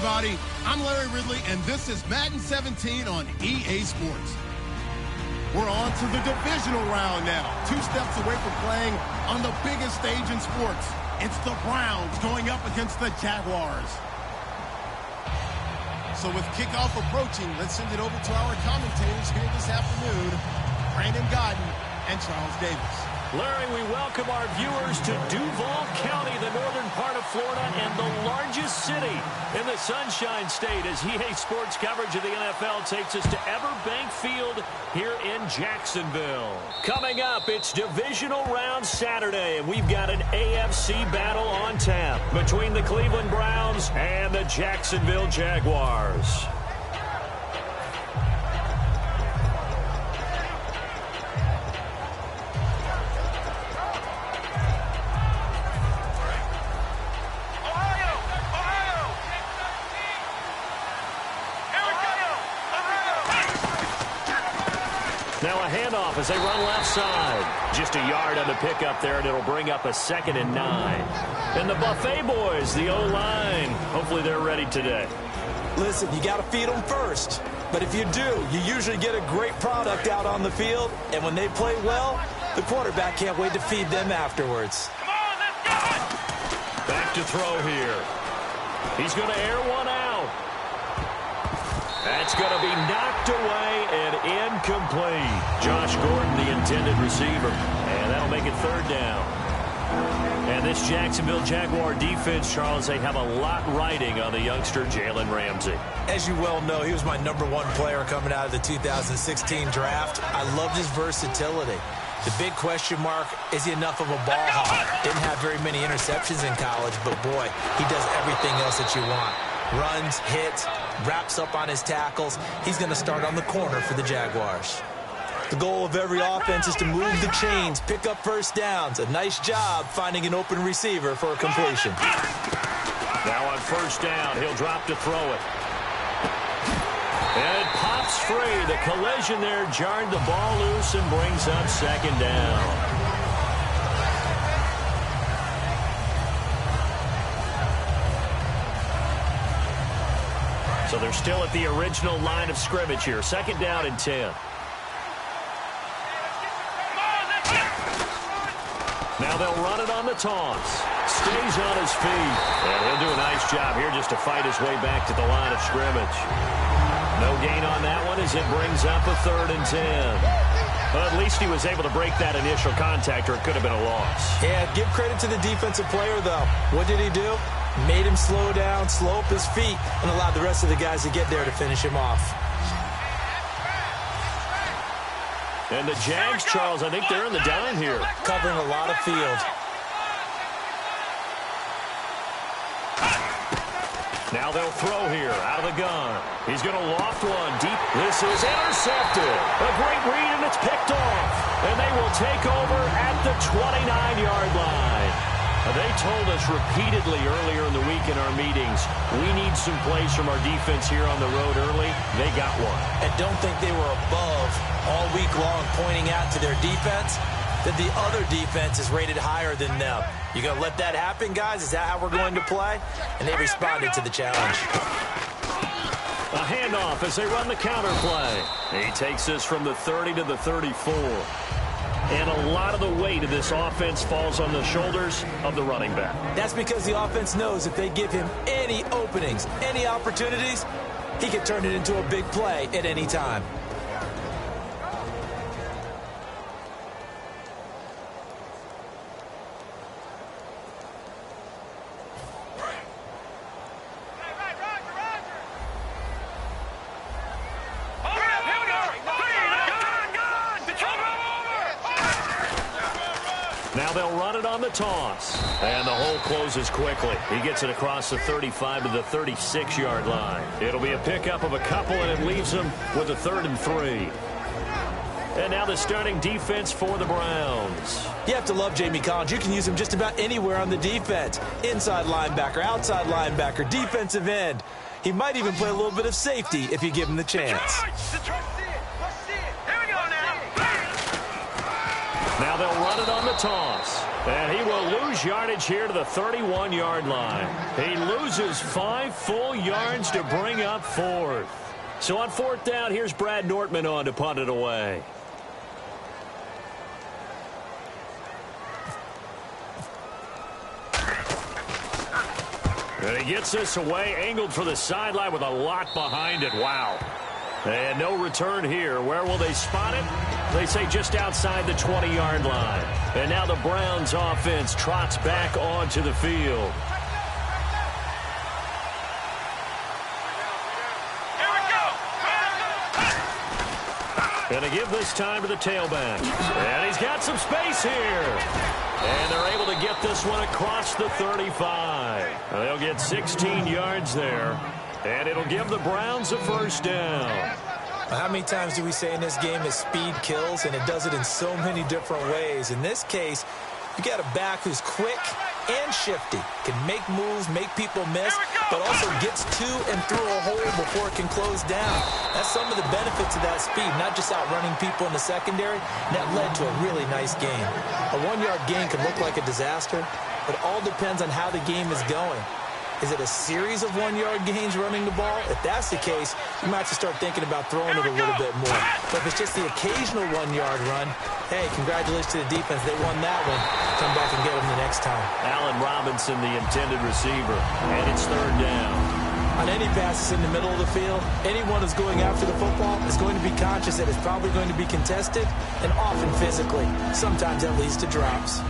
everybody. I'm Larry Ridley, and this is Madden 17 on EA Sports. We're on to the divisional round now. 2 steps away from playing on the biggest stage in sports. It's the Browns going up against the Jaguars. So with kickoff approaching, let's send it over to our commentators here this afternoon, Brandon Godden and Charles Davis. Larry, we welcome our viewers to Duval County, the northern part of Florida, and the largest city in the Sunshine State, as EA Sports coverage of the NFL takes us to Everbank Field here in Jacksonville. Coming up, it's Divisional Round Saturday, and we've got an AFC battle on tap between the Cleveland Browns and the Jacksonville Jaguars. Now a handoff as they run left side. Just a yard on the pickup there, and it'll bring up a 2nd and 9. And the Buffet boys, the O-line, hopefully they're ready today. Listen, you got to feed them first. But if you do, you usually get a great product out on the field. And when they play well, the quarterback can't wait to feed them afterwards. Come on, let's go! Back to throw here. He's going to air one out. That's going to be knocked away and incomplete. Josh Gordon, the intended receiver. And that'll make it 3rd down. And this Jacksonville Jaguar defense, Charles, they have a lot riding on the youngster Jalen Ramsey. As you well know, he was my #1 player coming out of the 2016 draft. I loved his versatility. The big question mark, is he enough of a ball hawk? Didn't have very many interceptions in college, but boy, he does everything else that you want. Runs, hits, wraps up on his tackles. He's going to start on the corner for the Jaguars. The goal of every offense is to move the chains, pick up first downs. A nice job finding an open receiver for a completion. Now on 1st down, he'll drop to throw it. And it pops free. The collision there jarred the ball loose and brings up 2nd down. So they're still at the original line of scrimmage here. 2nd down and 10. Now they'll run it on the taunts. Stays on his feet. And he'll do a nice job here just to fight his way back to the line of scrimmage. No gain on that one as it brings up a 3rd and 10. Well, at least he was able to break that initial contact, or it could have been a loss. Yeah, give credit to the defensive player, though. What did he do? Made him slow down, slow up his feet, and allowed the rest of the guys to get there to finish him off. And the Jags, Charles, I think they're in the dime here. Covering a lot of field. Now they'll throw here out of the gun. He's going to loft one deep. This is intercepted. A great read, and it's picked off. And they will take over at the 29-yard line. They told us repeatedly earlier in the week in our meetings, we need some plays from our defense here on the road early. They got one. And don't think they were above all week long pointing out to their defense that the other defense is rated higher than them. You going to let that happen, guys? Is that how we're going to play? And they responded to the challenge. A handoff as they run the counter play. He takes this from the 30 to the 34. And a lot of the weight of this offense falls on the shoulders of the running back. That's because the offense knows if they give him any openings, any opportunities, he can turn it into a big play at any time. Now they'll run it on the toss. And the hole closes quickly. He gets it across the 35 to the 36-yard line. It'll be a pickup of a couple, and it leaves them with a 3rd and 3. And now the starting defense for the Browns. You have to love Jamie Collins. You can use him just about anywhere on the defense. Inside linebacker, outside linebacker, defensive end. He might even play a little bit of safety if you give him the chance. Now they'll run it on the toss. And he will lose yardage here to the 31-yard line. He loses 5 full yards to bring up 4th. So on 4th down, here's Brad Nortman on to punt it away. And he gets this away, angled for the sideline with a lot behind it. Wow. And no return here. Where will they spot it? They say just outside the 20-yard line. And now the Browns offense trots back onto the field. Going to give this time to the tailback. And he's got some space here. And they're able to get this one across the 35. They'll get 16 yards there. And it'll give the Browns a first down. How many times do we say in this game that speed kills, and it does it in so many different ways? In this case, you got a back who's quick and shifty, can make moves, make people miss, but also gets to and through a hole before it can close down. That's some of the benefits of that speed, not just outrunning people in the secondary. And that led to a really nice gain. A 1-yard gain can look like a disaster, but it all depends on how the game is going. Is it a series of 1-yard gains running the ball? If that's the case, you might have to start thinking about throwing it a little bit more. But if it's just the occasional 1-yard run, hey, congratulations to the defense. They won that one. Come back and get them the next time. Allen Robinson, the intended receiver, and it's 3rd down. On any passes in the middle of the field, anyone who's going after the football is going to be conscious that it's probably going to be contested, and often physically. Sometimes that leads to drops.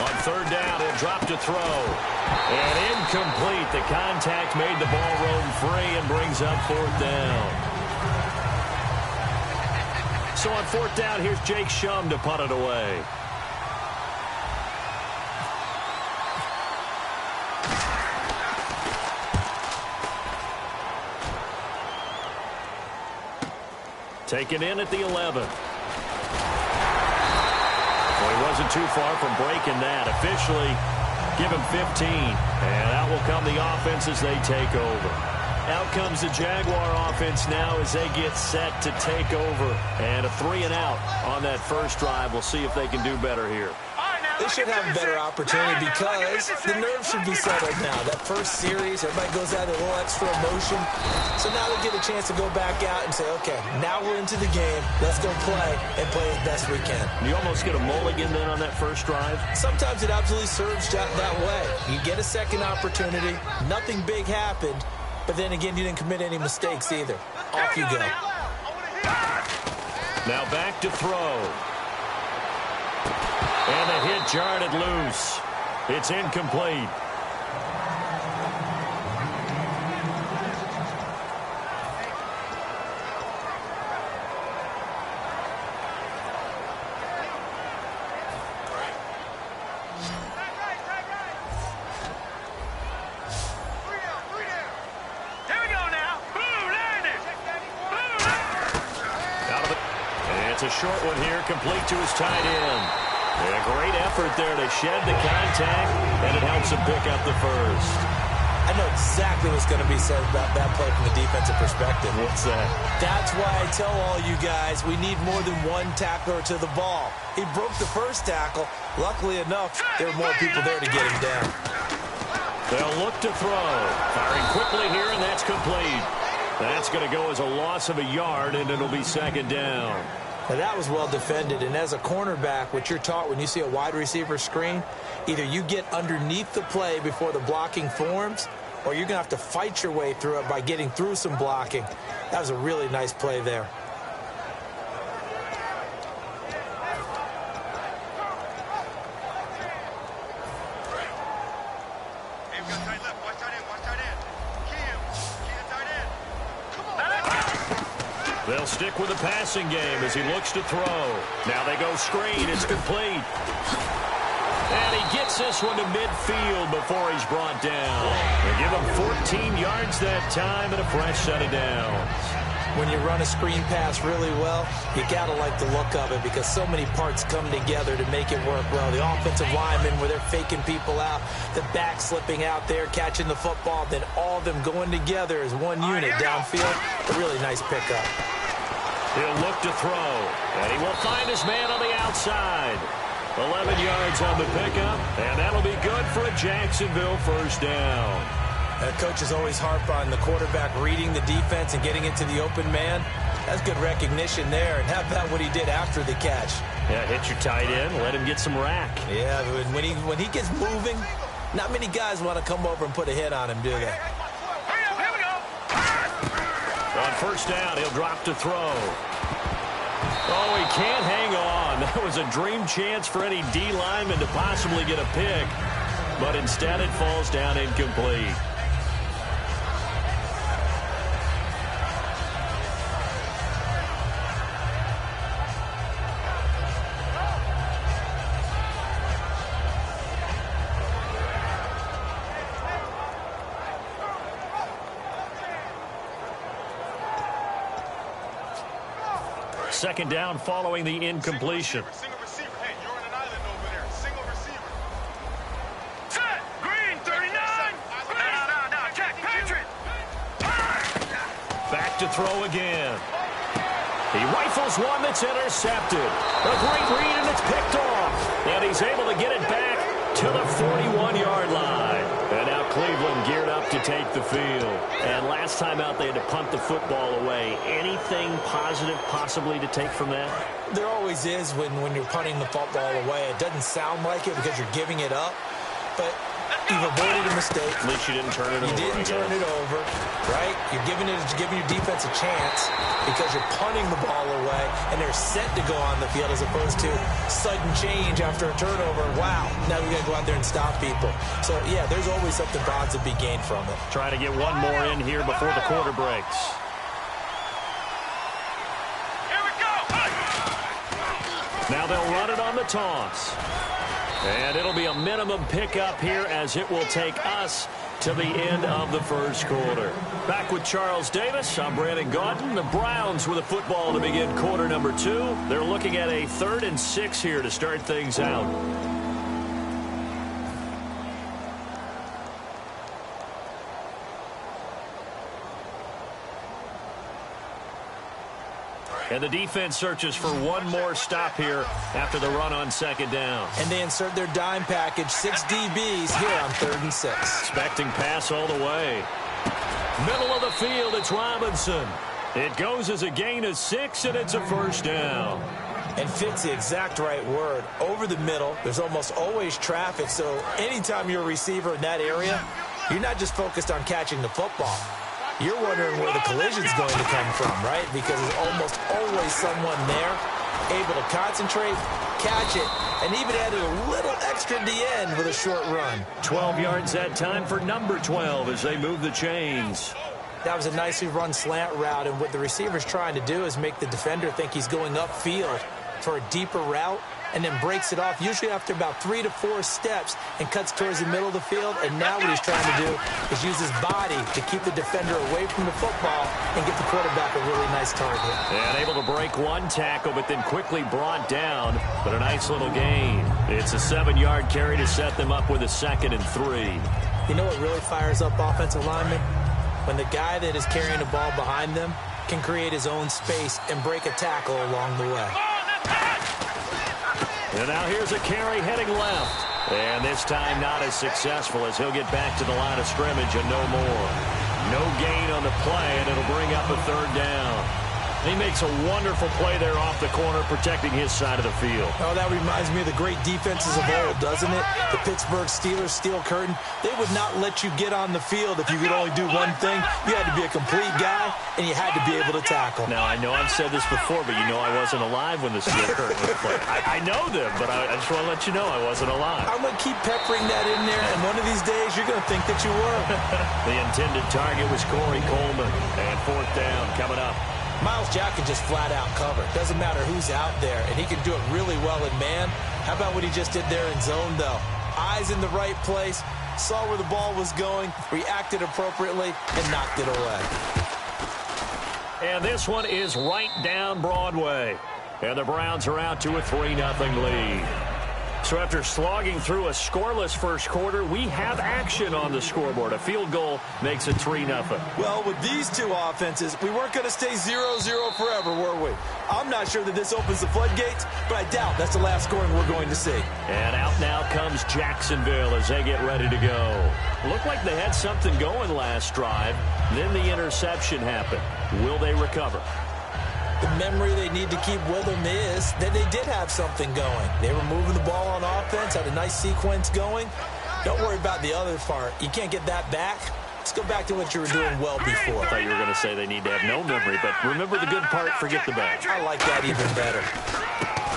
On 3rd down, he'll drop to throw. And incomplete. The contact made the ball roam free and brings up 4th down. So on 4th down, here's Jake Shum to punt it away. Taken in at the 11. Well, he wasn't too far from breaking that. Officially, give him 15. And out will come the offense as they take over. Out comes the Jaguar offense now as they get set to take over. And a 3-and-out on that first drive. We'll see if they can do better here. They should have a better opportunity because the nerves should be settled now. That first series, everybody goes out with a little extra emotion. So now they get a chance to go back out and say, okay, now we're into the game. Let's go play and play as best we can. You almost get a mulligan then on that first drive? Sometimes it absolutely serves that way. You get a second opportunity. Nothing big happened. But then again, you didn't commit any mistakes either. Off you go. Now back to throw. And the hit jarred it loose. It's incomplete. It's a short one here, complete to his tight end. A great effort there to shed the contact, and it helps him pick up the first. I know exactly what's going to be said about that play from the defensive perspective. What's that? That's why I tell all you guys we need more than one tackler to the ball. He broke the first tackle. Luckily enough, there were more people there to get him down. They'll look to throw. Firing quickly here, and that's complete. That's going to go as a loss of a yard, and it'll be 2nd down. Now that was well defended, and as a cornerback, what you're taught when you see a wide receiver screen, either you get underneath the play before the blocking forms, or you're going to have to fight your way through it by getting through some blocking. That was a really nice play there. They'll stick with the passing game as he looks to throw. Now they go screen. It's complete. And he gets this one to midfield before he's brought down. They give him 14 yards that time and a fresh set of downs. When you run a screen pass really well, you got to like the look of it because so many parts come together to make it work well. The offensive linemen where they're faking people out, the back slipping out there, catching the football, then all of them going together as one unit downfield. A really nice pickup. He'll look to throw, and he will find his man on the outside. 11 yards on the pickup, and that'll be good for a Jacksonville first down. Coaches always harp on the quarterback reading the defense and getting into the open man. That's good recognition there, and how about what he did after the catch? Yeah, hit your tight end, let him get some rack. Yeah, when he gets moving, not many guys want to come over and put a hit on him, do they? On first down, he'll drop to throw. Oh, he can't hang on. That was a dream chance for any D lineman to possibly get a pick, but instead it falls down incomplete. Second down following the incompletion. Single receiver. Hey, you're on an island over there. Single receiver. Set. Green, 39. No. Check. Patriot. Back to throw again. He rifles one that's intercepted. A great read, and it's picked off. And he's able to get it back to the 41-yard line. And now Cleveland geared up to take the field. And last time out, they had to punt the football away. Anything positive possibly to take from that? There always is when you're punting the football away. It doesn't sound like it because you're giving it up, but you've avoided a mistake. At least you didn't turn it over. You didn't turn it over, right? You're giving your defense a chance because you're punting the ball away, and they're set to go on the field as opposed to sudden change after a turnover. Wow, now we got to go out there and stop people. So, yeah, there's always something positive to be gained from it. Trying to get one more in here before the quarter breaks. Here we go. Now they'll run it on the toss. And it'll be a minimum pickup here as it will take us to the end of the first quarter. Back with Charles Davis, I'm Brandon Gaudin. The Browns with a football to begin quarter number 2. They're looking at a 3rd and 6 here to start things out. And the defense searches for one more stop here after the run on second down. And they insert their dime package, 6 DBs here on 3rd and 6. Expecting pass all the way. Middle of the field, it's Robinson. It goes as a gain of 6, and it's a first down. And fits the exact right word. Over the middle, there's almost always traffic, so anytime you're a receiver in that area, you're not just focused on catching the football. You're wondering where the collision's going to come from, right? Because there's almost always someone there able to concentrate, catch it, and even added a little extra at the end with a short run. 12 yards that time for number 12 as they move the chains. That was a nicely run slant route, and what the receiver's trying to do is make the defender think he's going upfield for a deeper route, and then breaks it off, usually after about 3 to 4 steps, and cuts towards the middle of the field. And now what he's trying to do is use his body to keep the defender away from the football and get the quarterback a really nice target. And able to break one tackle, but then quickly brought down, but a nice little gain. It's a 7-yard carry to set them up with a 2nd and 3. You know what really fires up offensive linemen? When the guy that is carrying the ball behind them can create his own space and break a tackle along the way. And now here's a carry heading left. And this time not as successful as he'll get back to the line of scrimmage and no more. No gain on the play, and it'll bring up a 3rd down. He makes a wonderful play there off the corner, protecting his side of the field. Oh, that reminds me of the great defenses of old, doesn't it? The Pittsburgh Steelers, steel curtain. They would not let you get on the field if you could only do one thing. You had to be a complete guy, and you had to be able to tackle. Now, I know I've said this before, but you know I wasn't alive when the steel curtain was played. I know them, but I just want to let you know I wasn't alive. I'm going to keep peppering that in there, and one of these days you're going to think that you were. The intended target was Corey Coleman, and 4th down coming up. Myles Jack can just flat out cover. Doesn't matter who's out there, and he can do it really well in man. How about what he just did there in zone, though? Eyes in the right place, saw where the ball was going, reacted appropriately, and knocked it away. And this one is right down Broadway. And the Browns are out to a 3-0 lead. So after slogging through a scoreless first quarter, we have action on the scoreboard. A field goal makes it 3-0. Well, with these two offenses, we weren't going to stay 0-0 forever, were we? I'm not sure that this opens the floodgates, but I doubt that's the last scoring we're going to see. And out now comes Jacksonville as they get ready to go. Looked like they had something going last drive. Then the interception happened. Will they recover? The memory they need to keep with them is that they did have something going. They were moving the ball on offense, had a nice sequence going. Don't worry about the other part. You can't get that back. Let's go back to what you were doing well before. I thought you were going to say they need to have no memory, but remember the good part, forget the bad. I like that even better.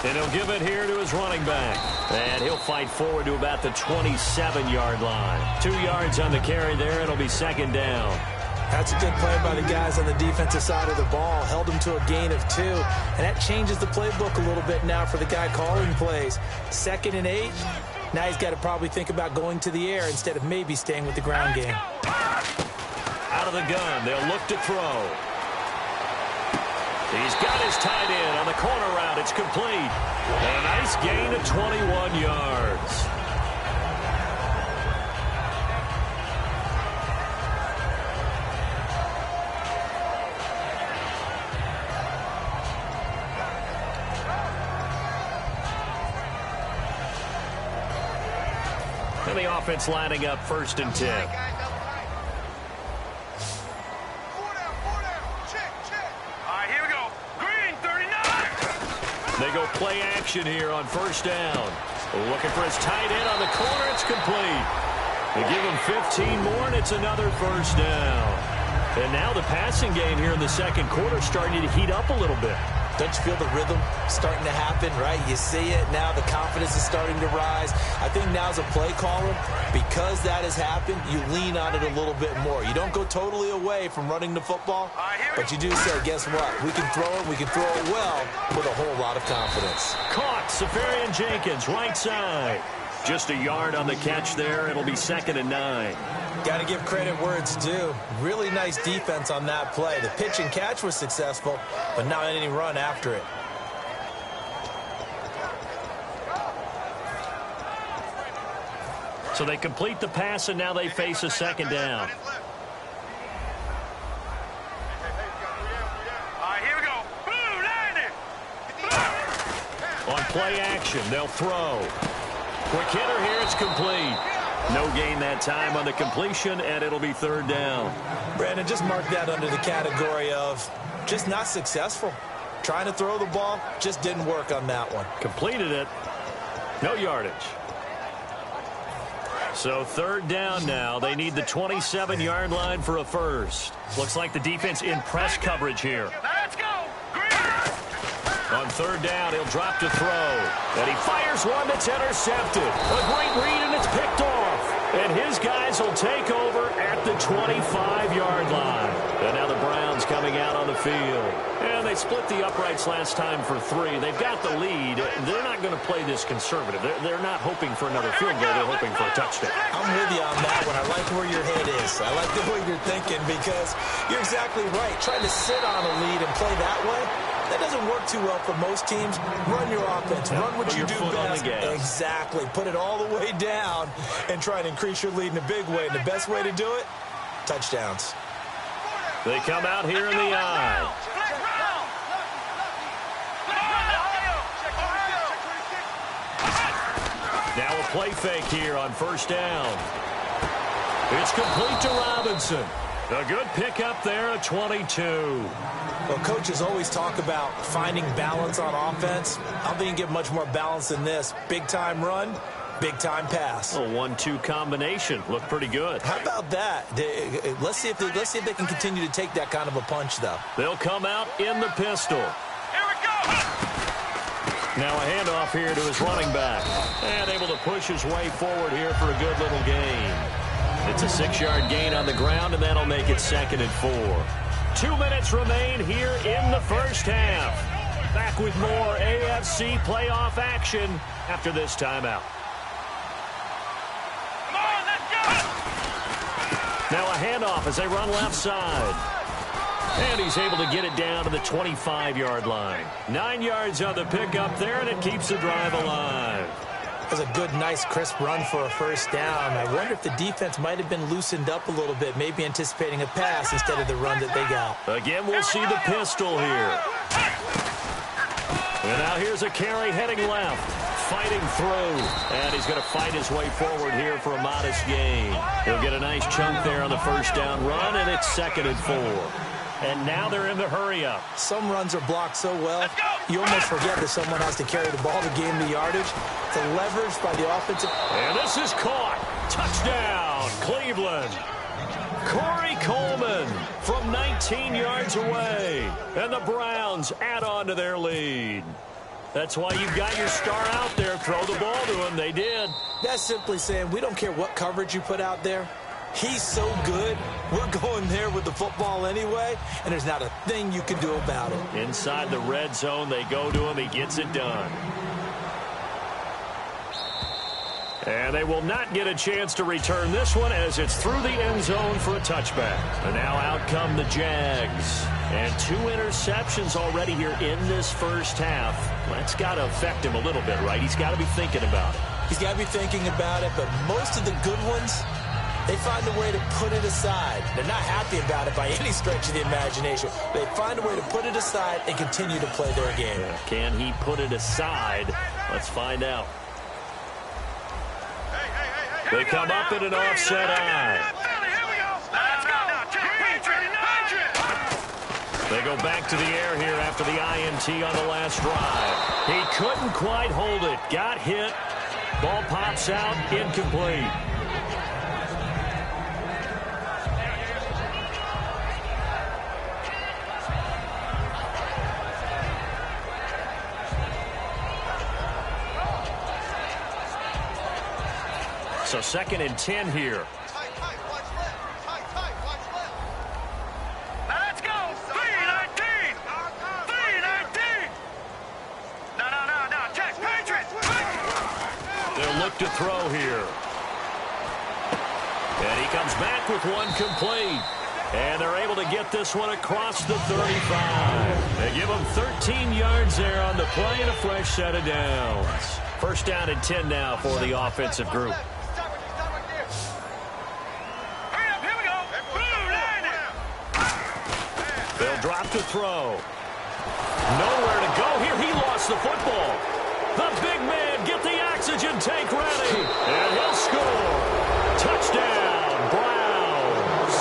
And he'll give it here to his running back. And he'll fight forward to about the 27-yard line. 2 yards on the carry there. It'll be second down. That's a good play by the guys on the defensive side of the ball. Held them to a gain of 2. And that changes the playbook a little bit now for the guy calling plays. 2nd and 8. Now he's got to probably think about going to the air instead of maybe staying with the ground game. Out of the gun. They'll look to throw. He's got his tight end on the corner route. It's complete. A nice gain of 21 yards. And the offense lining up 1st and 10. All right, here we go. Green, 39. They go play action here on 1st down. Looking for his tight end on the corner. It's complete. They give him 15 more, and it's another 1st down. And now the passing game here in the 2nd quarter starting to heat up a little bit. Don't you feel the rhythm starting to happen, right? You see it now. The confidence is starting to rise. I think now as a play caller, because that has happened, you lean on it a little bit more. You don't go totally away from running the football, but you do say, guess what? We can throw it. We can throw it well with a whole lot of confidence. Caught. Safarian Jenkins, right side. Just a yard on the catch there. It'll be 2nd and 9. Got to give credit where it's due. Really nice defense on that play. The pitch and catch was successful, but not any run after it. So they complete the pass, and now they face a 2nd down. All right, here we go. Boom, landed. On play action, they'll throw. Quick hitter here, it's complete. No gain that time on the completion, and it'll be 3rd down. Brandon, just mark that under the category of just not successful. Trying to throw the ball, just didn't work on that one. Completed it. No yardage. So 3rd down now. They need the 27-yard line for a first. Looks like the defense in press coverage here. Let's go. On 3rd down, he'll drop to throw. And he fires one that's intercepted. A great read, and it's picked off. And his guys will take over at the 25-yard line. And now the Browns coming out on the field. And they split the uprights last time for 3. They've got the lead. They're not going to play this conservative. They're not hoping for another field goal. They're hoping for a touchdown. I'm with you on that one. I like where your head is. I like the way you're thinking because you're exactly right. Trying to sit on a lead and play that way, that doesn't work too well for most teams. Run your offense. Run what you do best. Exactly. Put it all the way down and try and increase your lead in a big way. And the best way to do it, touchdowns. They come out here in the eye. Now a play fake here on 1st down. It's complete to Robinson. A good pickup there at 22. Well, coaches always talk about finding balance on offense. I don't think you can get much more balance than this. Big-time run, big-time pass. A 1-2 combination. Looked pretty good. How about that? Let's see if they can continue to take that kind of a punch, though. They'll come out in the pistol. Here we go. Now a handoff here to his running back. And able to push his way forward here for a good little gain. It's a 6-yard gain on the ground, and that'll make it 2nd and 4. 2 minutes remain here in the first half. Back with more AFC playoff action after this timeout. Come on, let's go. Now a handoff as they run left side. And he's able to get it down to the 25-yard line. 9 yards on the pickup there, and it keeps the drive alive. That's a good, nice, crisp run for a first down. I wonder if the defense might have been loosened up a little bit, maybe anticipating a pass instead of the run that they got. Again, we'll see the pistol here. And now here's a carry heading left. Fighting through. And he's going to fight his way forward here for a modest gain. He'll get a nice chunk there on the first down run, and it's 2nd and 4. And now they're in the hurry-up. Some runs are blocked so well, you almost forget that someone has to carry the ball to gain the yardage. It's a leverage by the offensive. And this is caught. Touchdown, Cleveland. Corey Coleman from 19 yards away. And the Browns add on to their lead. That's why you've got your star out there. Throw the ball to him. They did. That's simply saying we don't care what coverage you put out there. He's so good, we're going there with the football anyway, and there's not a thing you can do about it. Inside the red zone, they go to him. He gets it done. And they will not get a chance to return this one as it's through the end zone for a touchback. And now out come the Jags. And 2 interceptions already here in this first half. That's got to affect him a little bit, right? He's got to be thinking about it. He's got to be thinking about it, but most of the good ones, they find a way to put it aside. They're not happy about it by any stretch of the imagination. They find a way to put it aside and continue to play their game. Can he put it aside? Let's find out. They come up in an offset eye. They go back to the air here after the INT on the last drive. He couldn't quite hold it. Got hit. Ball pops out. Incomplete. So 2nd and 10 here. Let's go. 3-19. 3-19. No. Check. Patriots. They'll look to throw here. And he comes back with one complete. And they're able to get this one across the 35. They give him 13 yards there on the play and a fresh set of downs. First down and 10 now for the offensive group. They'll drop to throw. Nowhere to go here. He lost the football. The big man, get the oxygen tank ready. And he'll score. Touchdown, Browns.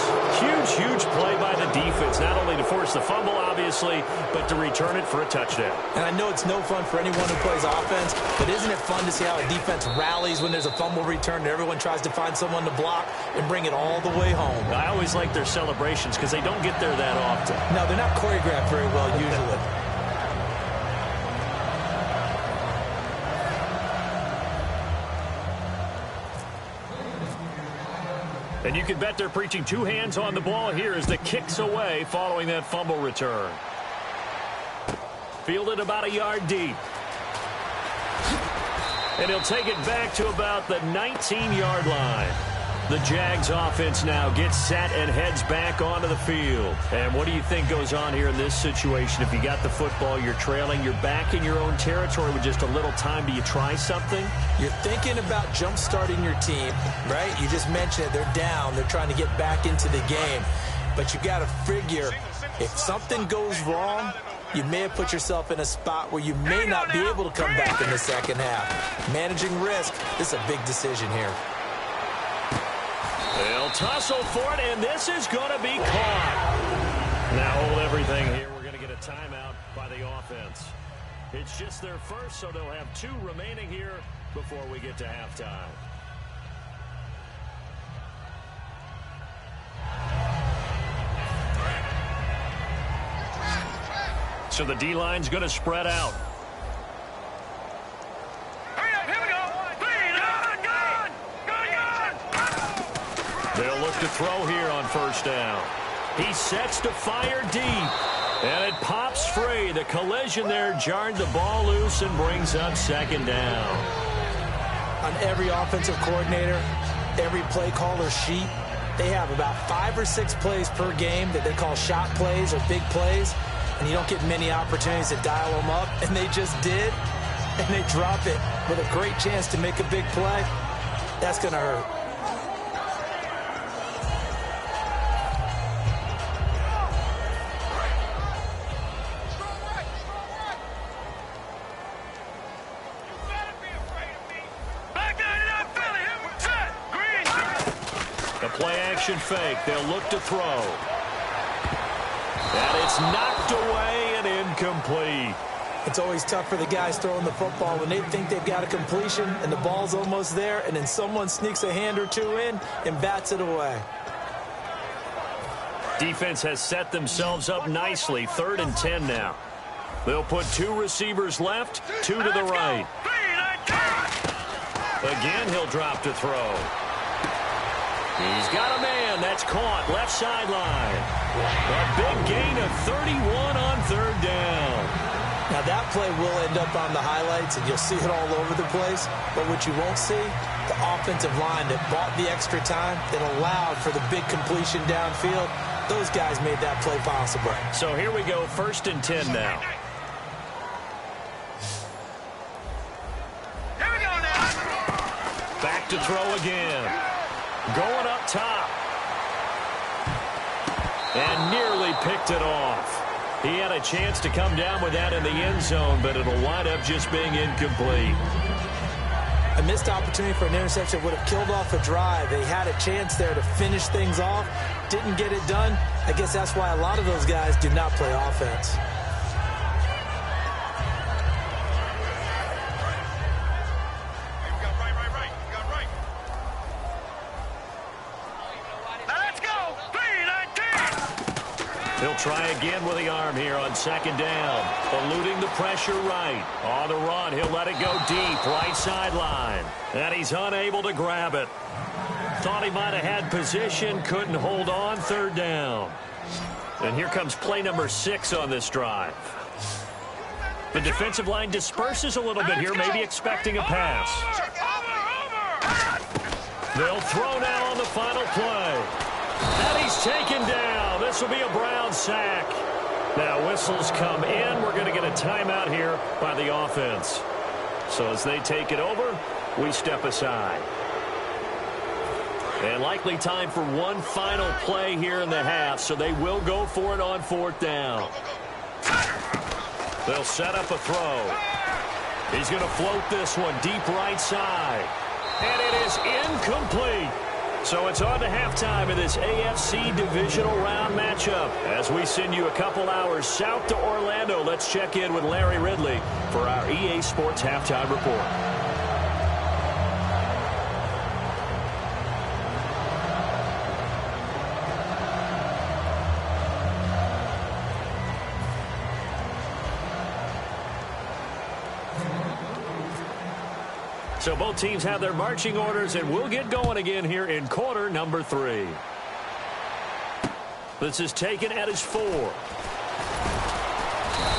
Huge play by the defense. Not only to force the fumble, obviously, but to return it for a touchdown. And I know it's no fun for anyone who plays offense, but isn't it fun to see how a defense rallies when there's a fumble return and everyone tries to find someone to block and bring it all the way home? I always like their celebrations because they don't get there that often. No, they're not choreographed very well usually. And you can bet they're preaching 2 hands on the ball here as the kick's away following that fumble return. Fielded about a yard deep. And he'll take it back to about the 19-yard line. The Jags offense now gets set and heads back onto the field. And what do you think goes on here in this situation? If you got the football, you're trailing, you're back in your own territory with just a little time. Do you try something? You're thinking about jump-starting your team, right? You just mentioned it. They're down. They're trying to get back into the game. But you got to figure if something goes wrong, you may have put yourself in a spot where you may not be able to come back in the second half. Managing risk, this is a big decision here. They'll tussle for it, and this is going to be caught. Now hold everything here. We're going to get a timeout by the offense. It's just their first, so they'll have 2 remaining here before we get to halftime. So the D-line's going to spread out. They'll look to throw here on first down. He sets to fire deep. And it pops free. The collision there jarred the ball loose and brings up 2nd down. On every offensive coordinator, every play caller sheet, they have about 5 or 6 plays per game that they call shot plays or big plays. And you don't get many opportunities to dial them up. And they just did. and they drop it with a great chance to make a big play, that's going to hurt. The play action fake. They'll look to throw. And it's knocked away and incomplete. It's always tough for the guys throwing the football when they think they've got a completion and the ball's almost there, and then someone sneaks a hand or two in and bats it away. Defense has set themselves up nicely. 3rd and 10 now. They'll put 2 receivers left, 2 to the right. Again, he'll drop to throw. He's got a man. That's caught. Left sideline. A big gain of 31 on 3rd down. Now, that play will end up on the highlights, and you'll see it all over the place. But what you won't see, the offensive line that bought the extra time, that allowed for the big completion downfield, those guys made that play possible. So here we go, 1st and 10 now. Here we go now. Back to throw again. Going up top. And nearly picked it off. He had a chance to come down with that in the end zone, but it'll wind up just being incomplete. A missed opportunity for an interception would have killed off a drive. They had a chance there to finish things off. Didn't get it done. I guess that's why a lot of those guys do not play offense. He'll try again with the arm here on 2nd down. Eluding the pressure right. On the run, he'll let it go deep, right sideline. And he's unable to grab it. Thought he might have had position, couldn't hold on, 3rd down. And here comes play number 6 on this drive. The defensive line disperses a little bit here, maybe expecting a pass. They'll throw now on the final play. And he's taken down. This will be a Brown sack. Now whistles come in. We're going to get a timeout here by the offense. So as they take it over, we step aside. And likely time for one final play here in the half, so they will go for it on 4th down. They'll set up a throw. He's going to float this one deep right side. And it is incomplete. So it's on to halftime in this AFC divisional round matchup. As we send you a couple hours south to Orlando, let's check in with Larry Ridley for our EA Sports Halftime Report. So both teams have their marching orders, and we'll get going again here in quarter number 3. This is taken at his 4.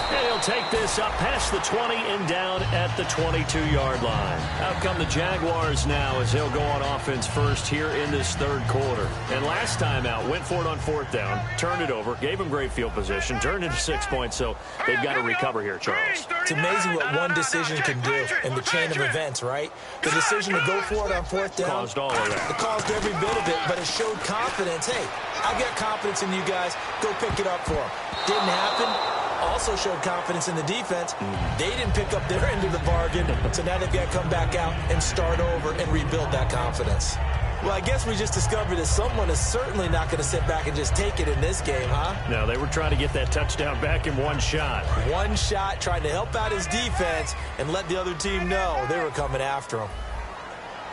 And he'll take this up past the 20 and down at the 22-yard line. Out come the Jaguars now as they'll go on offense first here in this 3rd quarter. And last time out, went for it on 4th down, turned it over, gave him great field position, turned into 6 points, so they've got to recover here, Charles. It's amazing what one decision can do in the chain of events, right? The decision to go for it on 4th down caused all of that. It caused every bit of it, but it showed confidence. Hey, I got confidence in you guys. Go pick it up for them. Didn't happen. Also showed confidence in the defense. They didn't pick up their end of the bargain, so now they've got to come back out and start over and rebuild that confidence. Well, I guess we just discovered that someone is certainly not going to sit back and just take it in this game, huh? No, they were trying to get that touchdown back in one shot. One shot, trying to help out his defense and let the other team know they were coming after him.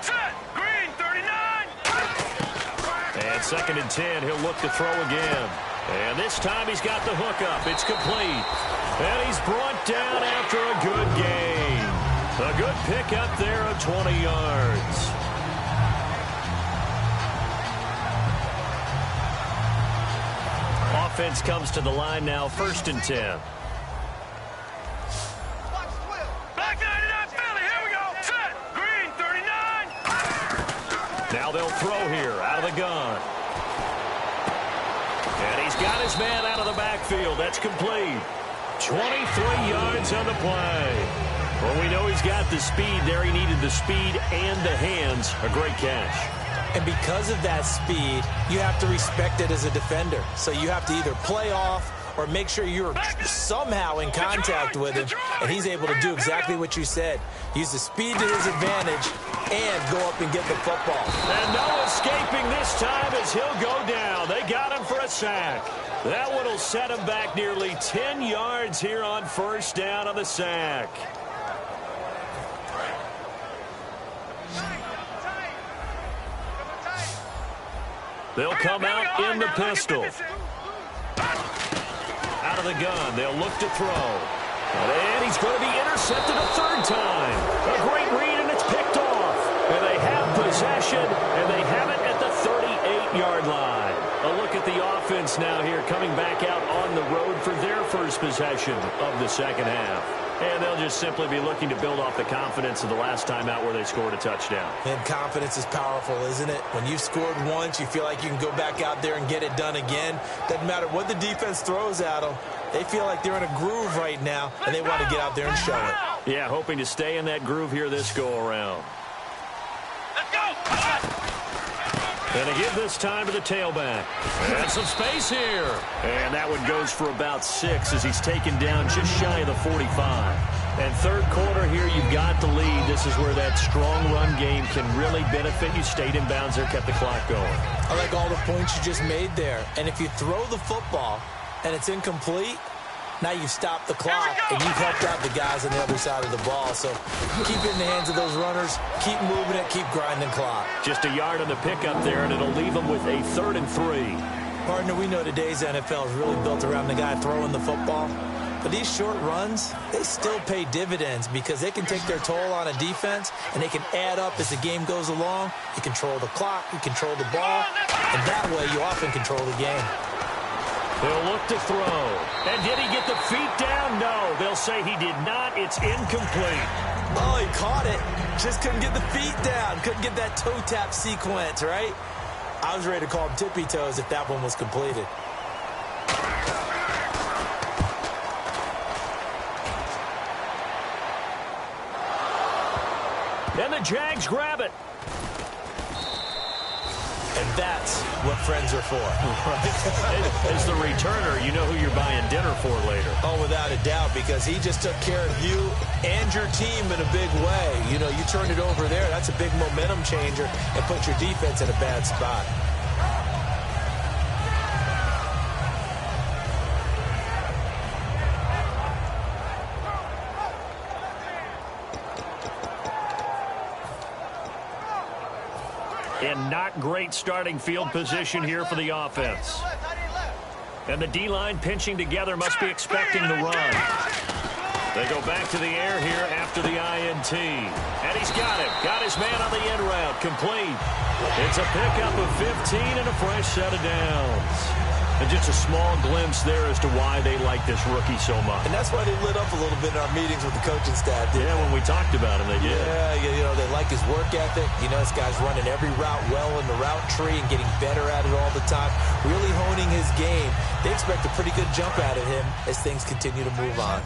Set, green, 39. And 2nd and 10, he'll look to throw again. And this time he's got the hook up. It's complete. And he's brought down after a good gain. A good pick up there of 20 yards. Offense comes to the line now, 1st and 10. Back 99, Philly, here we go. Set, green, 39. Now they'll throw here out of the gun. And he's got his man out of the backfield. That's complete. 23 yards on the play. Well, we know he's got the speed there. He needed the speed and the hands. A great catch. And because of that speed, you have to respect it as a defender. So you have to either play off or make sure you're somehow in contact with him, and he's able to do exactly what you said. Use the speed to his advantage and go up and get the football. And no escaping this time as he'll go down. They got him for a sack. That one will set him back nearly 10 yards here on first down on the sack. They'll come out in the pistol. Out of the gun, they'll look to throw. And he's going to be intercepted a third time. A great read, and it's picked off. And they have possession, and they have it at the 38-yard line. A look at the offense now here, coming back out on the road for their first possession of the second half. And they'll just simply be looking to build off the confidence of the last time out where they scored a touchdown. And confidence is powerful, isn't it? When you've scored once, you feel like you can go back out there and get it done again. Doesn't matter what the defense throws at them. They feel like they're in a groove right now, and they want to get out there and show it. Yeah, hoping to stay in that groove here this go-around. Let's go! And a give this time to the tailback. And some space here. And that one goes for about 6 as he's taken down just shy of the 45. And third quarter here, you've got the lead. This is where that strong run game can really benefit you. Stayed in bounds there, kept the clock going. I like all the points you just made there. And if you throw the football and it's incomplete, now you've stopped the clock, and you've helped out the guys on the other side of the ball. So keep it in the hands of those runners. Keep moving it. Keep grinding clock. Just a yard on the pickup there, and it'll leave them with a 3rd and 3. Partner, we know today's NFL is really built around the guy throwing the football. But these short runs, they still pay dividends because they can take their toll on a defense, and they can add up as the game goes along. You control the clock. You control the ball. And that way, you often control the game. They'll look to throw. And did he get the feet down? No. They'll say he did not. It's incomplete. Oh, he caught it. Just couldn't get the feet down. Couldn't get that toe tap sequence, right? I was ready to call him tippy toes if that one was completed. And the Jags grab it. And that's what friends are for. Right. As the returner, you know who you're buying dinner for later. Oh, without a doubt, because he just took care of you and your team in a big way. You know, you turn it over there, that's a big momentum changer and puts your defense in a bad spot. And not great starting field position here for the offense. And the D-line pinching together, must be expecting the run. They go back to the air here after the INT. And he's got it. Got his man on the end route. Complete. It's a pickup of 15 and a fresh set of downs. And just a small glimpse there as to why they like this rookie so much. And that's why they lit up a little bit in our meetings with the coaching staff. Yeah, when we talked about him, they did. Yeah, you know, they like his work ethic. You know, this guy's running every route well in the route tree and getting better at it all the time. Really honing his game. They expect a pretty good jump out of him as things continue to move on.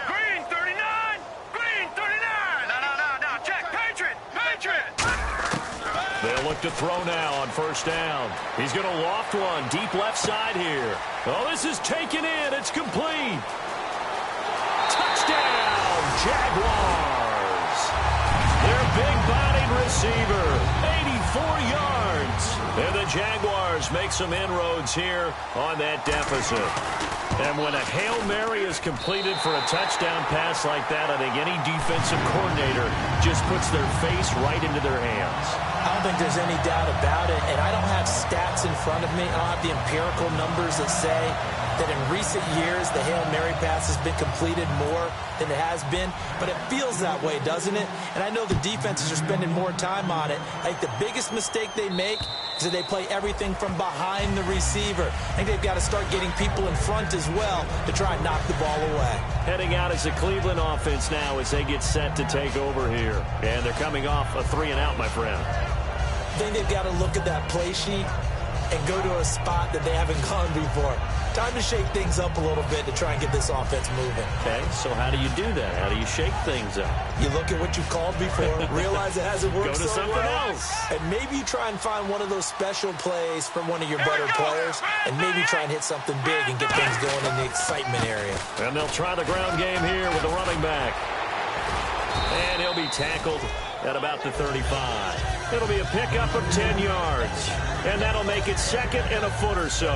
Green 39! Green 39! No, check. Patriot! They'll look to throw now on first down. He's going to loft one deep left side here. Oh, this is taken in. It's complete. Touchdown, Jaguars. Their big-bodied receiver, 84 yards. And the Jaguars make some inroads here on that deficit. And when a Hail Mary is completed for a touchdown pass like that, I think any defensive coordinator just puts their face right into their hands. I don't think there's any doubt about it, and I don't have stats in front of me. I don't have the empirical numbers that say that in recent years the Hail Mary pass has been completed more than it has been, but it feels that way, doesn't it? And I know the defenses are spending more time on it. I think the biggest mistake they make is that they play everything from behind the receiver. I think they've got to start getting people in front as well to try and knock the ball away. Heading out as the Cleveland offense now as they get set to take over here. And they're coming off a 3-and-out, my friend. I think they've got to look at that play sheet and go to a spot that they haven't gone before. Time to shake things up a little bit to try and get this offense moving. Okay, so how do you do that? How do you shake things up? You look at what you called before, realize it hasn't worked Go to so something well, else. and maybe you try and find one of those special plays from one of your better players, and maybe try and hit something big and get things going in the excitement area. And they'll try the ground game here with the running back. And he'll be tackled at about the 35. It'll be a pickup of 10 yards. And that'll make it second and a foot or so.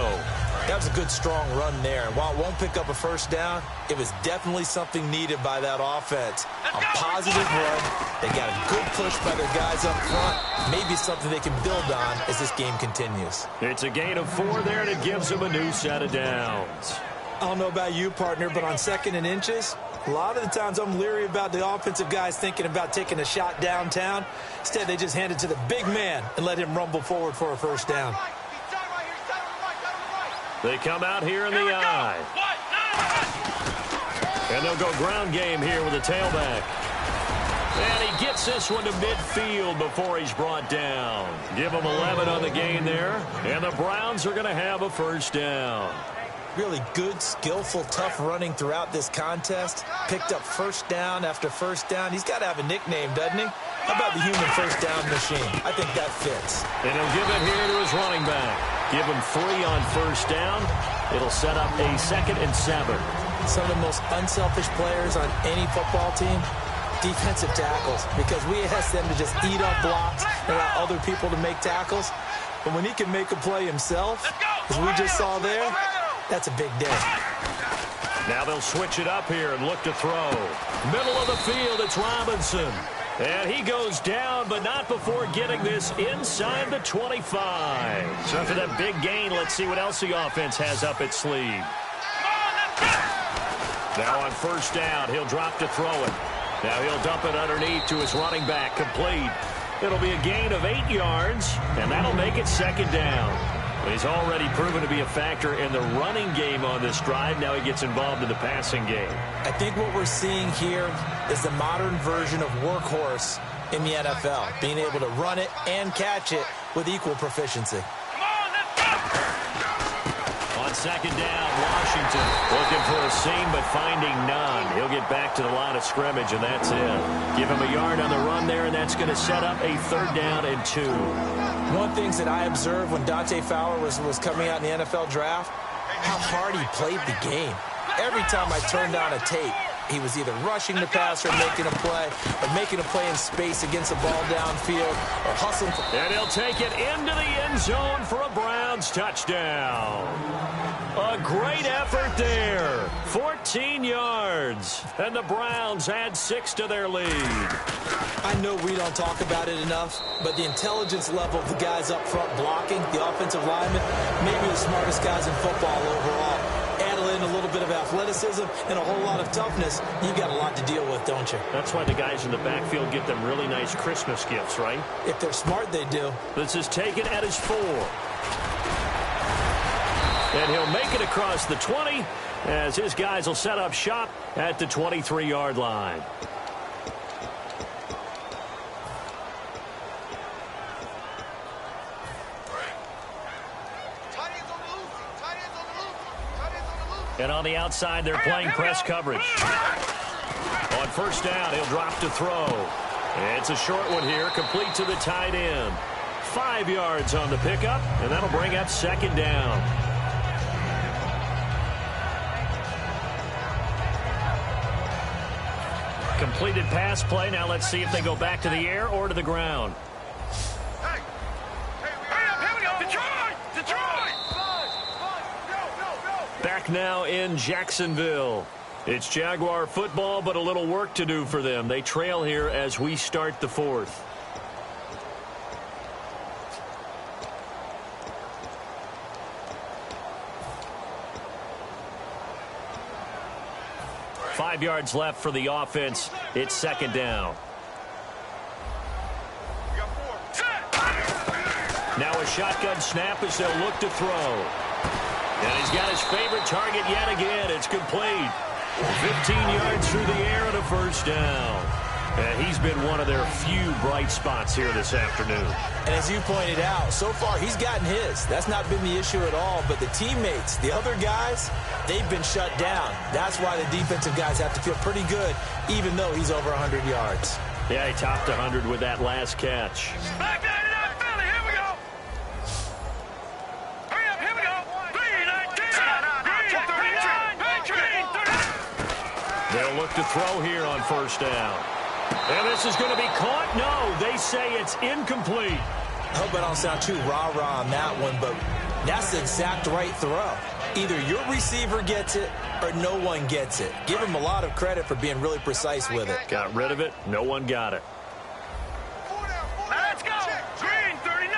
That was a good, strong run there. And while it won't pick up a first down, it was definitely something needed by that offense. A positive run. They got a good push by their guys up front. Maybe something they can build on as this game continues. It's a gain of 4 there, and it gives them a new set of downs. I don't know about you, partner, but on 2nd and inches, a lot of the times I'm leery about the offensive guys thinking about taking a shot downtown. Instead, they just hand it to the big man and let him rumble forward for a first down. They come out here in the eye. And they'll go ground game here with a tailback. And he gets this one to midfield before he's brought down. Give him 11 on the gain there. And the Browns are going to have a first down. Really good, skillful, tough running throughout this contest. Picked up first down after first down. He's got to have a nickname, doesn't he? How about the human first down machine? I think that fits. And he'll give it here to his running back. Give him 3 on first down. It'll set up a 2nd and 7. Some of the most unselfish players on any football team, defensive tackles, because we ask them to just eat up blocks and allow other people to make tackles. But when he can make a play himself, as we just saw there, that's a big day. Now they'll switch it up here and look to throw. Middle of the field, it's Robinson. And he goes down, but not before getting this inside the 25. So after that big gain, let's see what else the offense has up its sleeve. Now on first down, he'll drop to throw it. Now he'll dump it underneath to his running back, complete. It'll be a gain of 8 yards, and that'll make it 2nd down. He's already proven to be a factor in the running game on this drive. Now he gets involved in the passing game. I think what we're seeing here is the modern version of workhorse in the NFL, being able to run it and catch it with equal proficiency. On 2nd down, Washington looking for a seam but finding none. He'll get back to the line of scrimmage, and that's it. Give him a yard on the run there, and that's going to set up a 3rd down and 2. One of the things that I observed when Dante Fowler was coming out in the NFL draft, how hard he played the game. Every time I turned on a tape, he was either rushing the passer, making a play, or making a play in space against the ball downfield, or hustling. And he'll take it into the end zone for a Browns touchdown. A great effort there. 14 yards. And the Browns add 6 to their lead. I know we don't talk about it enough, but the intelligence level of the guys up front blocking, the offensive linemen, maybe the smartest guys in football overall. Add in a little bit of athleticism and a whole lot of toughness, you've got a lot to deal with, don't you? That's why the guys in the backfield get them really nice Christmas gifts, right? If they're smart, they do. This is taken at his 4. And he'll make it across the 20 as his guys will set up shop at the 23-yard line. And on the outside, they're playing press coverage. On first down, he'll drop to throw. It's a short one here, complete to the tight end. 5 yards on the pickup, and that'll bring up 2nd down. Completed pass play. Now let's see if they go back to the air or to the ground. Back now in Jacksonville. It's Jaguar football, but a little work to do for them. They trail here as we start the 4th. Five yards left for the offense. It's 2nd down. Now a shotgun snap as they'll look to throw. And he's got his favorite target yet again. It's complete. 15 yards through the air and a first down. And he's been one of their few bright spots here this afternoon. And as you pointed out, so far he's gotten his. That's not been the issue at all. But the teammates, the other guys, they've been shut down. That's why the defensive guys have to feel pretty good, even though he's over 100 yards. Yeah, he topped 100 with that last catch. Back 99, Philly, here we go. Hurry up, here we go. 3-19. They'll look to throw here on first down. And this is going to be caught. No, they say it's incomplete. I hope I don't sound too rah-rah on that one, but that's the exact right throw. Either your receiver gets it or no one gets it. Give him a lot of credit for being really precise with it. Got rid of it. No one got it. Let's go. Green, 39.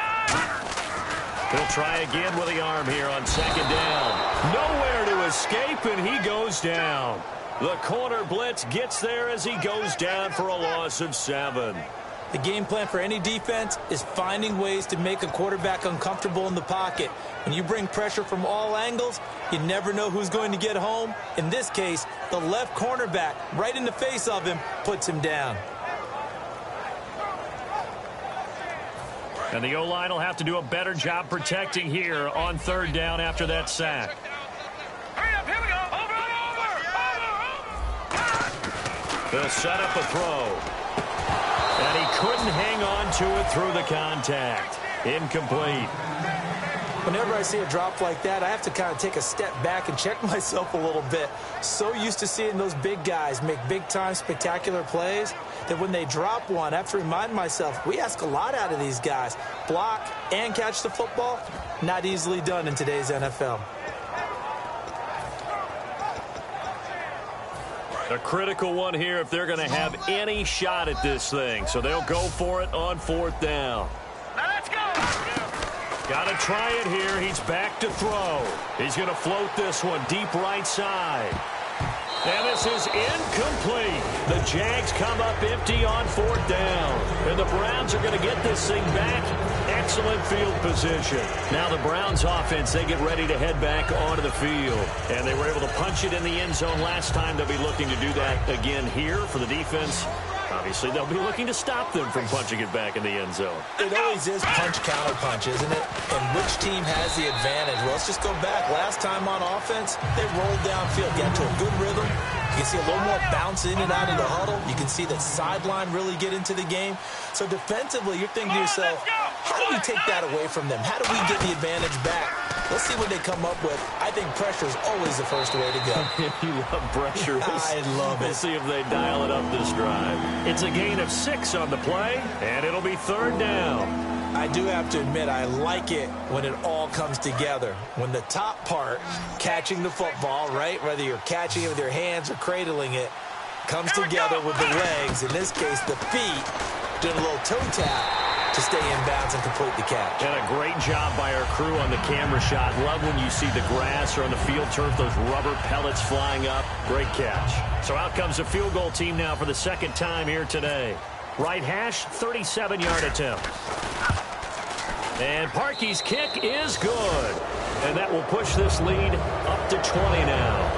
He'll try again with the arm here on second down. Nowhere to escape, and he goes down. The corner blitz gets there as he goes down for a loss of 7. The game plan for any defense is finding ways to make a quarterback uncomfortable in the pocket. When you bring pressure from all angles, you never know who's going to get home. In this case, the left cornerback, right in the face of him, puts him down. And the O-line will have to do a better job protecting here on third down after that sack. Hurry up, here we go. Over. They'll set up a throw. And he couldn't hang on to it through the contact. Incomplete. Whenever I see a drop like that, I have to kind of take a step back and check myself a little bit. So used to seeing those big guys make big-time spectacular plays that when they drop one, I have to remind myself, we ask a lot out of these guys. Block and catch the football, not easily done in today's NFL. A critical one here if they're going to have any shot at this thing. So they'll go for it on fourth down. Now let's go. Got to try it here. He's back to throw. He's going to float this one deep right side. And this is incomplete. The Jags come up empty on fourth down. And the Browns are going to get this thing back. Excellent field position. Now the Browns offense, they get ready to head back onto the field. And they were able to punch it in the end zone last time. They'll be looking to do that again here for the defense. Obviously, they'll be looking to stop them from punching it back in the end zone. It always is punch-counter-punch, isn't it? And which team has the advantage? Well, let's just go back. Last time on offense, they rolled downfield, got to a good rhythm. You can see a little more bounce in and out of the huddle. You can see that sideline really get into the game. So defensively, you're thinking to yourself, how do we take that away from them? How do we get the advantage back? Let's see what they come up with. I think pressure is always the first way to go. You love pressure. I love it. We'll see if they dial it up this drive. It's a gain of 6 on the play, and it'll be third down. I do have to admit, I like it when it all comes together. When the top part, catching the football, right, whether you're catching it with your hands or cradling it, comes together with the legs, in this case the feet, doing a little toe tap to stay in bounds and complete the catch. And a great job by our crew on the camera shot. Love when you see the grass or on the field turf, those rubber pellets flying up. Great catch. So out comes the field goal team now for the second time here today. Right hash, 37-yard attempt. And Parkey's kick is good. And that will push this lead up to 20 now.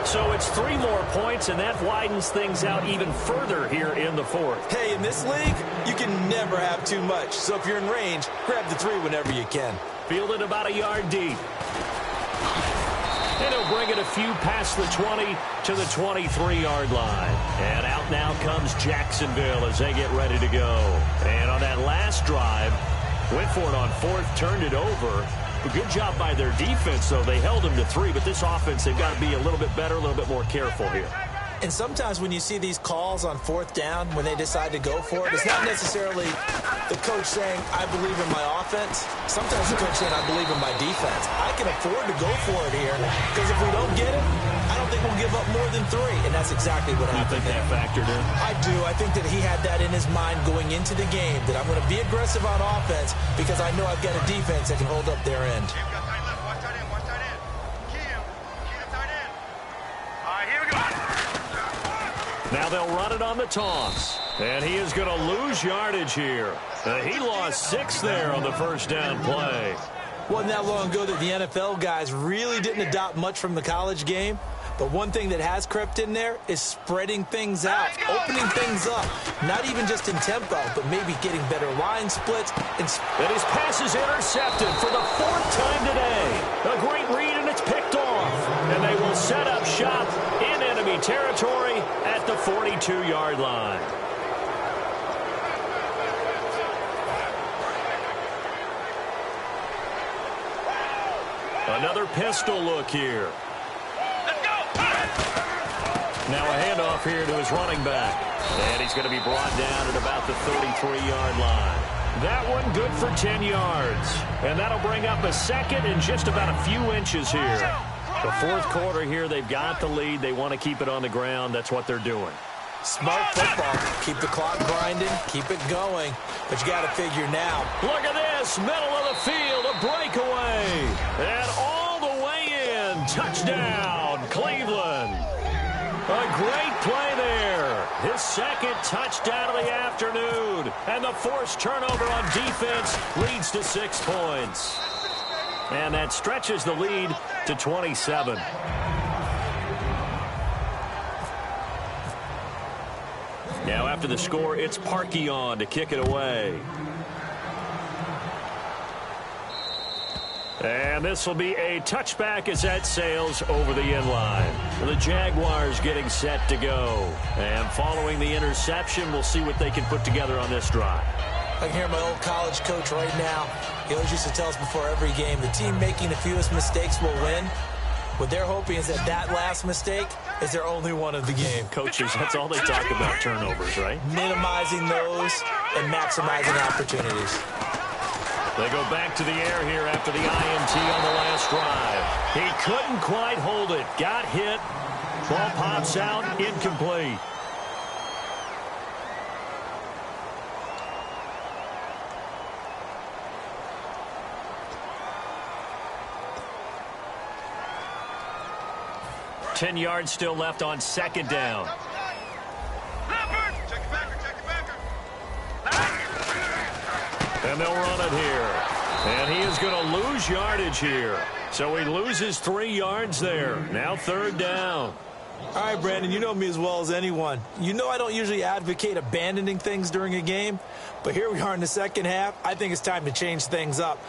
So it's 3 more points, and that widens things out even further here in the fourth. Hey, in this league, you can never have too much. So if you're in range, grab the 3 whenever you can. Fielded about a yard deep. And he'll bring it a few past the 20 to the 23-yard line. And out now comes Jacksonville as they get ready to go. And on that last drive, went for it on fourth, turned it over. A good job by their defense, though. They held them to 3, but this offense, they've got to be a little bit better, a little bit more careful here. And sometimes when you see these calls on fourth down, when they decide to go for it, it's not necessarily the coach saying, I believe in my offense. Sometimes the coach saying, I believe in my defense. I can afford to go for it here, because if we don't get it, I don't think we'll give up more than 3, and that's exactly what happened. You think that factored in? I do. I think that he had that in his mind going into the game, that I'm going to be aggressive on offense because I know I've got a defense that can hold up their end. Now they'll run it on the toss. And he is going to lose yardage here. He lost 6 there on the first down play. Wasn't that long ago that the NFL guys really didn't adopt much from the college game. The one thing that has crept in there is spreading things out, opening things up. Not even just in tempo, but maybe getting better line splits. And his pass is intercepted for the 4th time today. A great read, and it's picked off. And they will set up shop in enemy territory at the 42-yard line. Another pistol look here. Now a handoff here to his running back. And he's going to be brought down at about the 33-yard line. That one good for 10 yards. And that'll bring up a second and just about a few inches here. The 4th quarter here, they've got the lead. They want to keep it on the ground. That's what they're doing. Smart football. Keep the clock grinding. Keep it going. But you got to figure now. Look at this. Middle of the field. A breakaway. And all the way in. Touchdown, Cleveland. A great play there. His 2nd touchdown of the afternoon. And the forced turnover on defense leads to 6 points. And that stretches the lead to 27. Now after the score, it's Parkey on to kick it away. And this will be a touchback as that sails over the end line. The Jaguars getting set to go. And following the interception, we'll see what they can put together on this drive. I can hear my old college coach right now. He always used to tell us before every game, the team making the fewest mistakes will win. What they're hoping is that that last mistake is their only one of the game. Coaches, that's all they talk about, turnovers, right? Minimizing those and maximizing opportunities. They go back to the air here after the INT on the last drive. He couldn't quite hold it. Got hit. Ball pops out. Incomplete. Ten yards still left on 2nd down. And they'll run it here. And he is going to lose yardage here. So he loses 3 yards there. Now 3rd down. All right, Brandon, you know me as well as anyone. You know I don't usually advocate abandoning things during a game. But here we are in the 2nd half. I think it's time to change things up.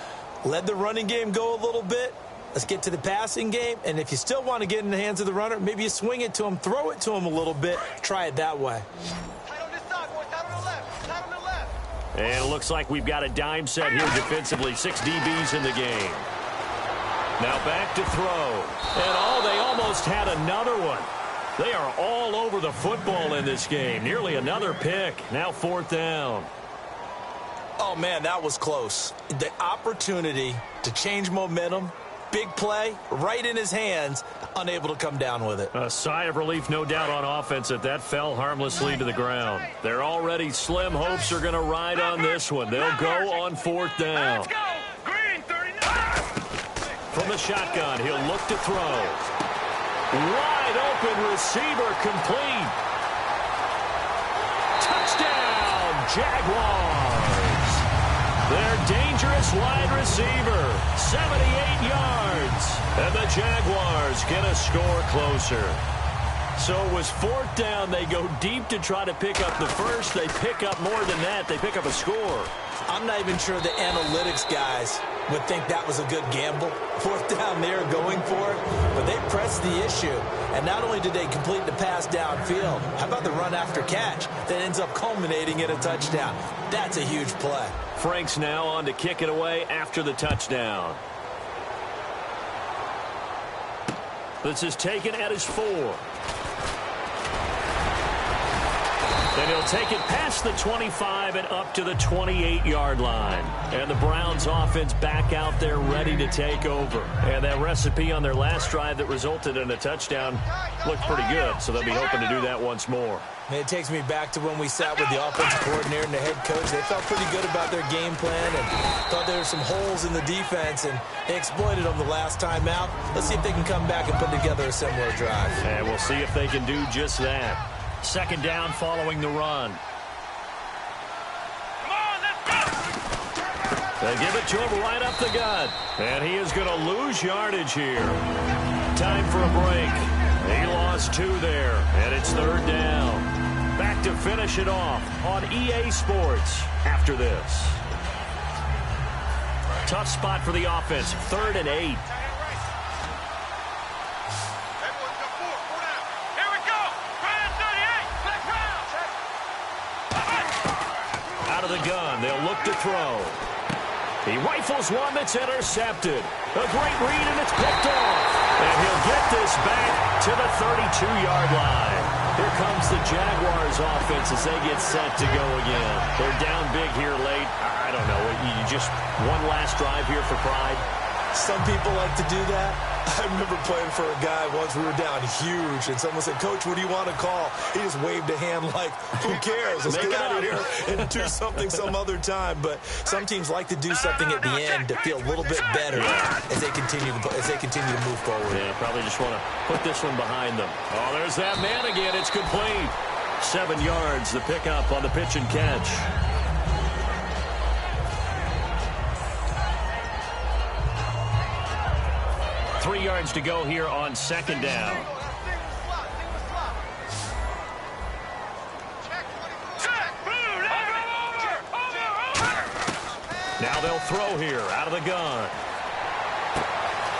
Let the running game go a little bit. Let's get to the passing game. And if you still want to get in the hands of the runner, maybe you swing it to him, throw it to him a little bit. Try it that way. And it looks like we've got a dime set here defensively. 6 DBs in the game. Now back to throw. And they almost had another one. They are all over the football in this game. Nearly another pick. Now 4th down. Oh, man, that was close. The opportunity to change momentum, big play, right in his hands, unable to come down with it. A sigh of relief, no doubt, on offense that fell harmlessly to the ground. Their already slim hopes are going to ride on this one. They'll go on 4th down. From the shotgun, he'll look to throw. Wide open receiver, complete. Touchdown, Jaguars. Their dangerous wide receiver, 78 yards. And the Jaguars get a score closer. So it was 4th down. They go deep to try to pick up the first. They pick up more than that. They pick up a score. I'm not even sure the analytics guys would think that was a good gamble. 4th down there going for it. But they pressed the issue. And not only did they complete the pass downfield, how about the run after catch that ends up culminating in a touchdown? That's a huge play. Frank's now on to kick it away after the touchdown. This is taken at his 4. And he'll take it past the 25 and up to the 28-yard line. And the Browns offense back out there ready to take over. And that recipe on their last drive that resulted in a touchdown looked pretty good. So they'll be hoping to do that once more. It takes me back to when we sat with the offensive coordinator and the head coach. They felt pretty good about their game plan and thought there were some holes in the defense, and they exploited them the last time out. Let's see if they can come back and put together a similar drive. And we'll see if they can do just that. 2nd down following the run. They give it to him right up the gut. And he is going to lose yardage here. Time for a break. He lost 2 there, and it's 3rd down. Back to finish it off on EA Sports after this. Tough spot for the offense, 3rd and 8. Out of the gun, they'll look to throw. He rifles one that's intercepted. A great read, and it's picked off. And he'll get this back to the 32-yard line. Here comes the Jaguars offense as they get set to go again. They're down big here late. I don't know. You just one last drive here for pride. Some people like to do that. I remember playing for a guy once. We were down huge, and someone said, "Coach, what do you want to call?" He just waved a hand like, "Who cares? Let's get out of here and do something some other time." But some teams like to do something at the end to feel a little bit better as they continue to move forward. Yeah, probably just want to put this one behind them. Oh, there's that man again. It's complete. 7 yards, the pickup on the pitch and catch. Three yards to go here on 2nd down. Now they'll throw here out of the gun.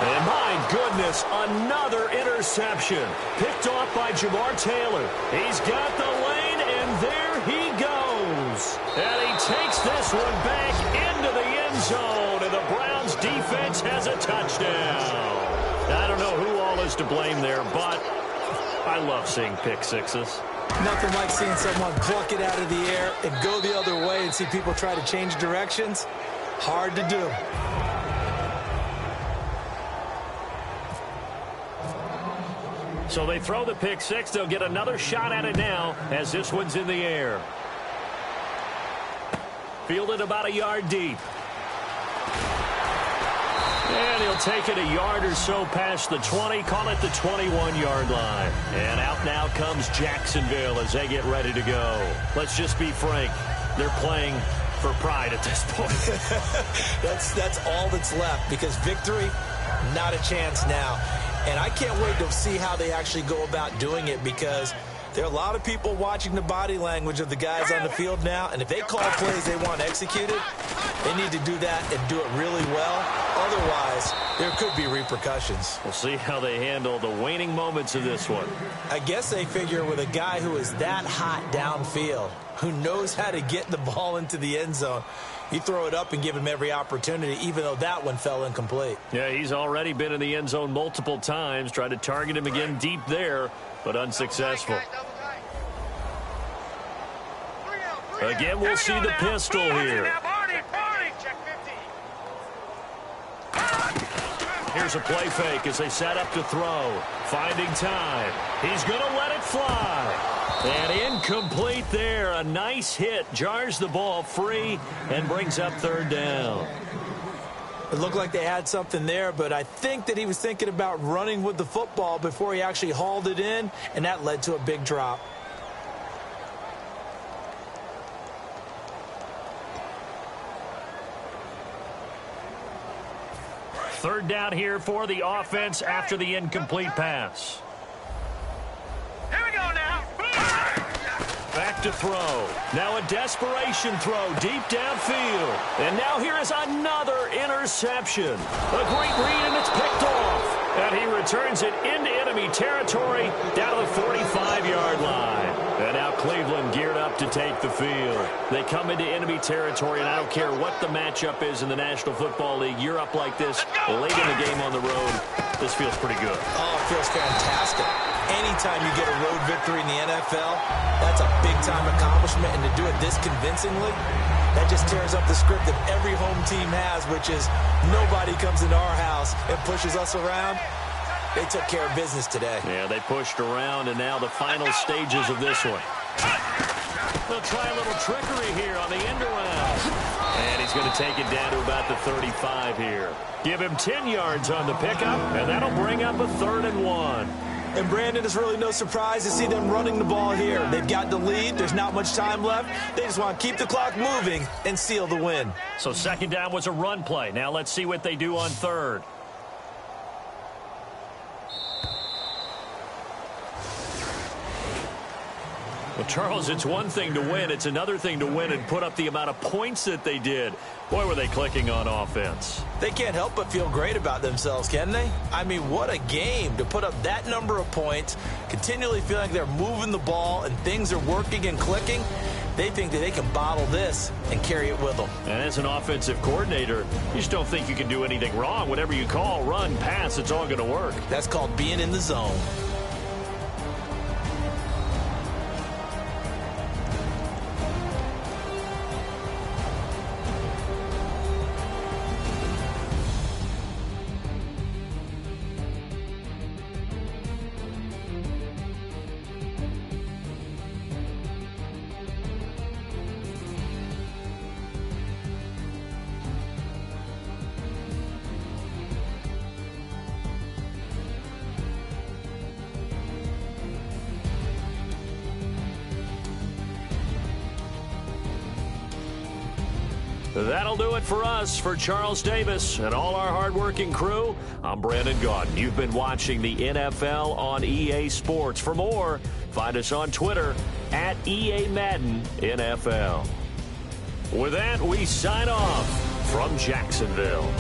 And my goodness, another interception. Picked off by Jamar Taylor. He's got the lane, and there he goes. And he takes this one back into the end zone, and the Browns defense has a touchdown. I don't know who all is to blame there, but I love seeing pick sixes. Nothing like seeing someone pluck it out of the air and go the other way and see people try to change directions. Hard to do. So they throw the pick six. They'll get another shot at it now as this one's in the air. Fielded about a yard deep. And he'll take it a yard or so past the 20, call it the 21-yard line. And out now comes Jacksonville as they get ready to go. Let's just be frank. They're playing for pride at this point. That's all that's left, because victory, not a chance now. And I can't wait to see how they actually go about doing it, because there are a lot of people watching the body language of the guys on the field now, and if they call plays they want executed, they need to do that and do it really well. Otherwise, there could be repercussions. We'll see how they handle the waning moments of this one. I guess they figure with a guy who is that hot downfield, who knows how to get the ball into the end zone, you throw it up and give him every opportunity, even though that one fell incomplete. Yeah, he's already been in the end zone multiple times. Tried to target him again deep there, but unsuccessful. Again, we'll see the pistol here. Here's a play fake as they set up to throw. Finding time. He's going to let it fly. And incomplete there. A nice hit. Jars the ball free and brings up 3rd down. It looked like they had something there, but I think that he was thinking about running with the football before he actually hauled it in, and that led to a big drop. Third down here for the offense after the incomplete pass. Here we go now. Back to throw. Now a desperation throw deep downfield. And now here is another interception. A great read, and it's picked off. And he returns it into enemy territory down to the 45-yard line. And now Cleveland geared up to take the field. They come into enemy territory, and I don't care what the matchup is in the National Football League. You're up like this late in the game on the road. This feels pretty good. Oh, it feels fantastic. Anytime you get a road victory in the NFL, that's a big-time accomplishment, and to do it this convincingly, that just tears up the script that every home team has, which is nobody comes into our house and pushes us around. They took care of business today. Yeah, they pushed around, and now the final stages of this one. They'll try a little trickery here on the end around. And he's going to take it down to about the 35 here. Give him 10 yards on the pickup, and that'll bring up a 3rd and 1. And, Brandon, it's really no surprise to see them running the ball here. They've got the lead. There's not much time left. They just want to keep the clock moving and seal the win. So 2nd down was a run play. Now let's see what they do on 3rd. Well, Charles, it's one thing to win. It's another thing to win and put up the amount of points that they did. Boy, were they clicking on offense. They can't help but feel great about themselves, can they? I mean, what a game to put up that number of points, continually feeling like they're moving the ball and things are working and clicking. They think that they can bottle this and carry it with them. And as an offensive coordinator, you just don't think you can do anything wrong. Whatever you call, run, pass, it's all going to work. That's called being in the zone. That'll do it for us. For Charles Davis and all our hardworking crew, I'm Brandon Gaudin. You've been watching the NFL on EA Sports. For more, find us on Twitter at EA Madden NFL. With that, we sign off from Jacksonville.